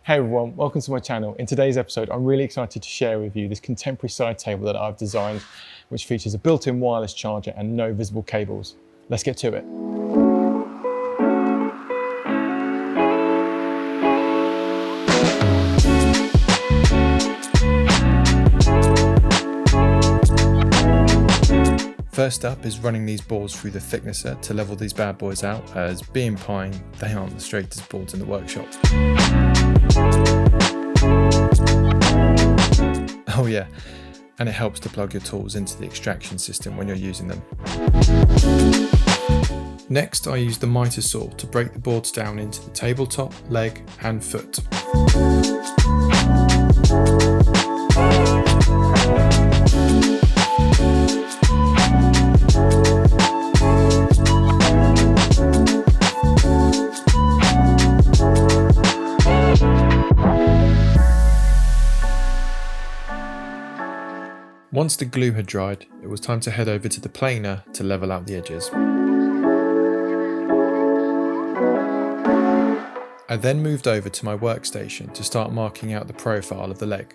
Hey everyone, welcome to my channel. In today's episode, I'm really excited to share with you this contemporary side table that I've designed, which features a built-in wireless charger and no visible cables. Let's get to it. First up is running these boards through the thicknesser to level these bad boys out, as being pine, they aren't the straightest boards in the workshop. Oh yeah, and it helps to plug your tools into the extraction system when you're using them. Next, I use the miter saw to break the boards down into the tabletop, leg and foot. Once the glue had dried, it was time to head over to the planer to level out the edges. I then moved over to my workstation to start marking out the profile of the leg.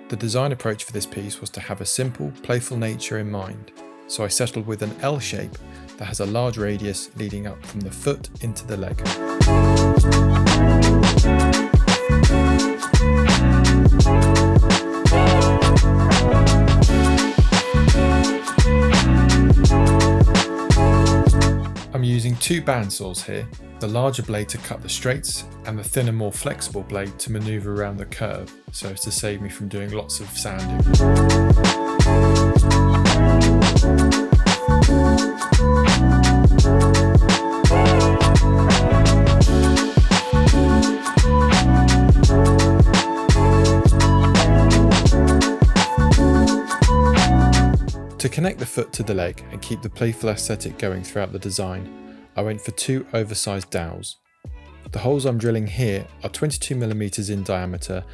The design approach for this piece was to have a simple, playful nature in mind, so I settled with an L shape that has a large radius leading up from the foot into the leg. I'm using two bandsaws here, the larger blade to cut the straights and the thinner, more flexible blade to manoeuvre around the curve, so as to save me from doing lots of sanding. To connect the foot to the leg and keep the playful aesthetic going throughout the design, I went for two oversized dowels. The holes I'm drilling here are 22mm in diameter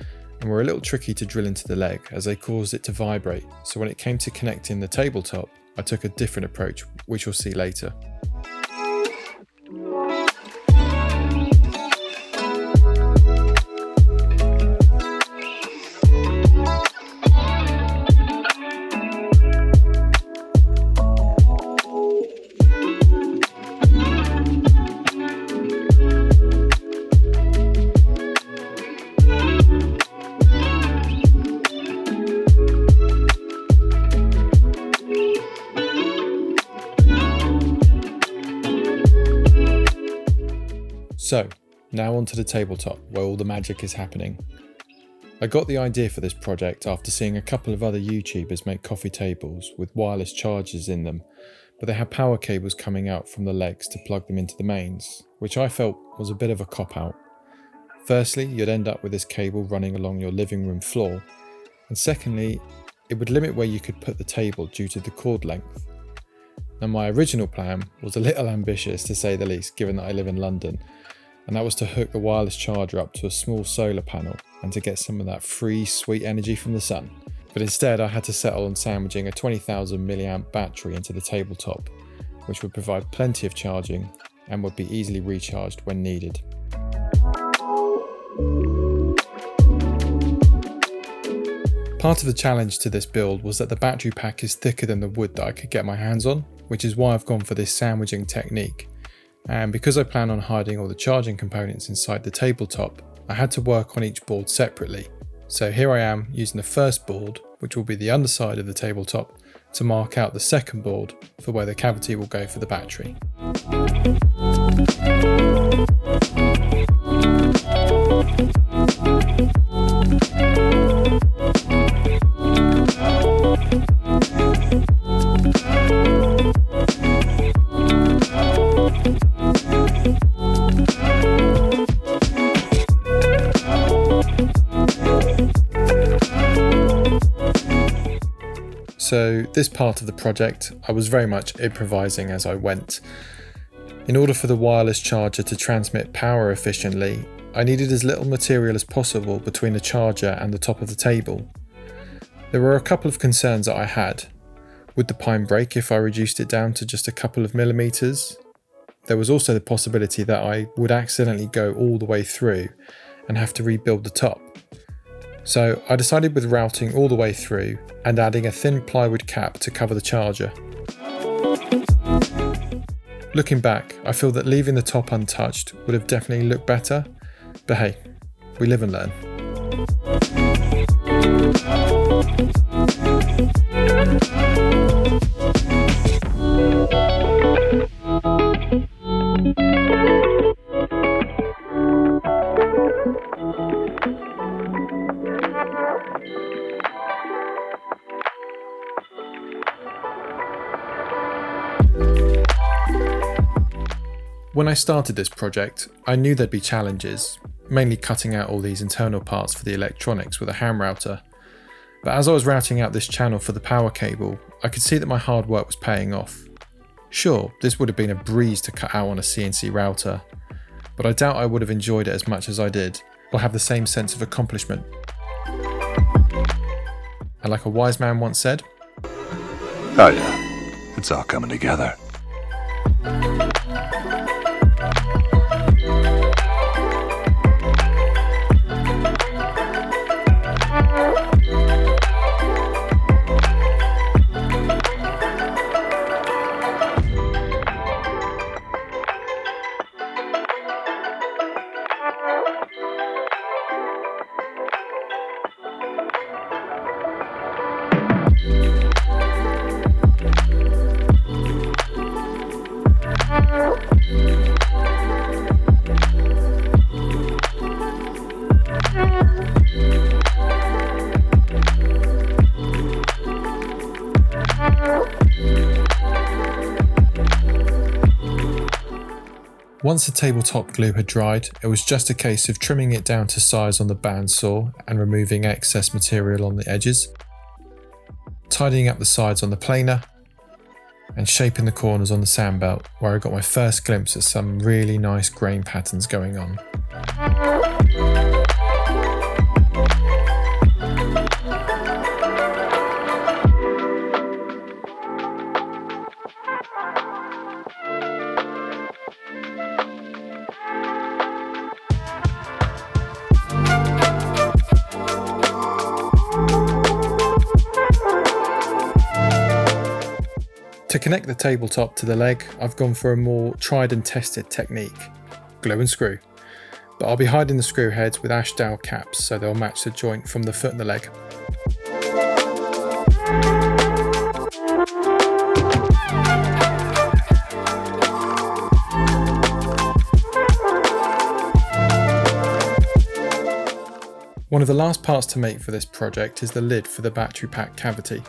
and were a little tricky to drill into the leg as they caused it to vibrate, so when it came to connecting the tabletop, I took a different approach, which you'll see later. So, now onto the tabletop, where all the magic is happening. I got the idea for this project after seeing a couple of other YouTubers make coffee tables with wireless chargers in them, but they had power cables coming out from the legs to plug them into the mains, which I felt was a bit of a cop-out. Firstly, you'd end up with this cable running along your living room floor, and secondly, it would limit where you could put the table due to the cord length. Now, my original plan was a little ambitious, to say the least, given that I live in London, and that was to hook the wireless charger up to a small solar panel and to get some of that free sweet energy from the sun. But instead I had to settle on sandwiching a 20,000 milliamp battery into the tabletop, which would provide plenty of charging and would be easily recharged when needed. Part of the challenge to this build was that the battery pack is thicker than the wood that I could get my hands on, which is why I've gone for this sandwiching technique. And because I plan on hiding all the charging components inside the tabletop, I had to work on each board separately. So here I am using the first board, which will be the underside of the tabletop, to mark out the second board for where the cavity will go for the battery. So this part of the project, I was very much improvising as I went. In order for the wireless charger to transmit power efficiently, I needed as little material as possible between the charger and the top of the table. There were a couple of concerns that I had. Would the pine break if I reduced it down to just a couple of millimeters? There was also the possibility that I would accidentally go all the way through and have to rebuild the top. So I decided with routing all the way through and adding a thin plywood cap to cover the charger. Looking back, I feel that leaving the top untouched would have definitely looked better, but hey, we live and learn. When I started this project, I knew there'd be challenges, mainly cutting out all these internal parts for the electronics with a ham router. But as I was routing out this channel for the power cable, I could see that my hard work was paying off. Sure, this would have been a breeze to cut out on a CNC router, but I doubt I would have enjoyed it as much as I did, or have the same sense of accomplishment. And like a wise man once said, "Oh yeah, it's all coming together." Once the tabletop glue had dried, it was just a case of trimming it down to size on the bandsaw and removing excess material on the edges, tidying up the sides on the planer, and shaping the corners on the sand belt, where I got my first glimpse at some really nice grain patterns going on. To connect the tabletop to the leg, I've gone for a more tried and tested technique, glue and screw, but I'll be hiding the screw heads with ash dowel caps so they'll match the joint from the foot and the leg. One of the last parts to make for this project is the lid for the battery pack cavity.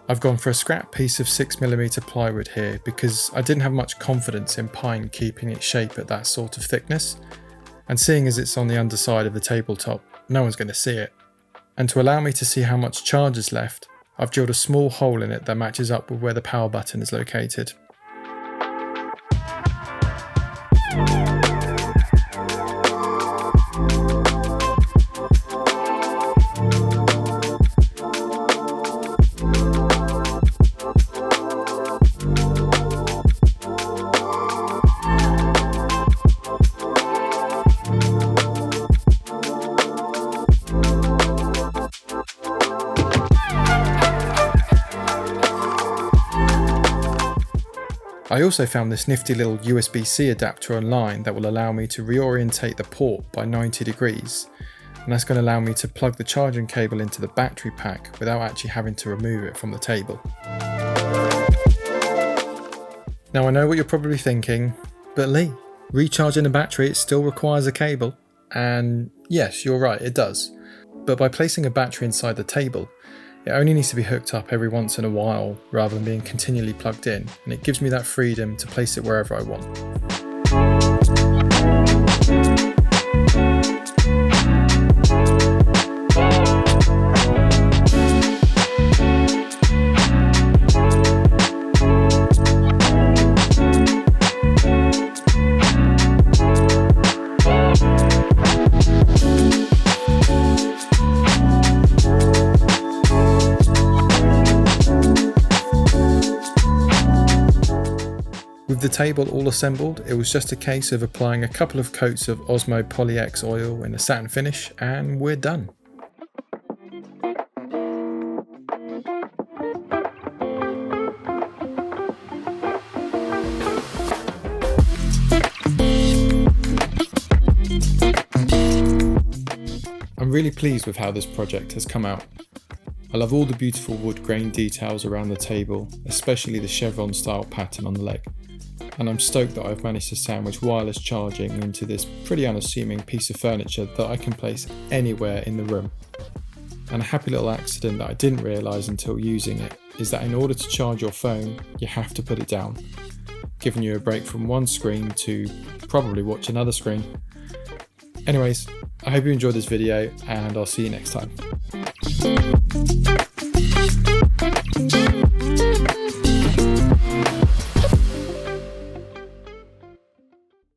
I've gone for a scrap piece of 6mm plywood here because I didn't have much confidence in pine keeping its shape at that sort of thickness, and seeing as it's on the underside of the tabletop, no one's going to see it. And to allow me to see how much charge is left, I've drilled a small hole in it that matches up with where the power button is located. I also found this nifty little USB-C adapter online that will allow me to reorientate the port by 90 degrees, and that's going to allow me to plug the charging cable into the battery pack without actually having to remove it from the table. Now I know what you're probably thinking, but Lee, recharging a battery it still requires a cable, and yes, you're right, it does. But by placing a battery inside the table, it only needs to be hooked up every once in a while rather than being continually plugged in, and it gives me that freedom to place it wherever I want. With With the table all assembled, it was just a case of applying a couple of coats of Osmo Poly-X oil in a satin finish and we're done. I'm really pleased with how this project has come out. I love all the beautiful wood grain details around the table, especially the chevron style pattern on the leg. And I'm stoked that I've managed to sandwich wireless charging into this pretty unassuming piece of furniture that I can place anywhere in the room. And a happy little accident that I didn't realise until using it is that in order to charge your phone, you have to put it down, giving you a break from one screen to probably watch another screen. Anyways, I hope you enjoyed this video and I'll see you next time.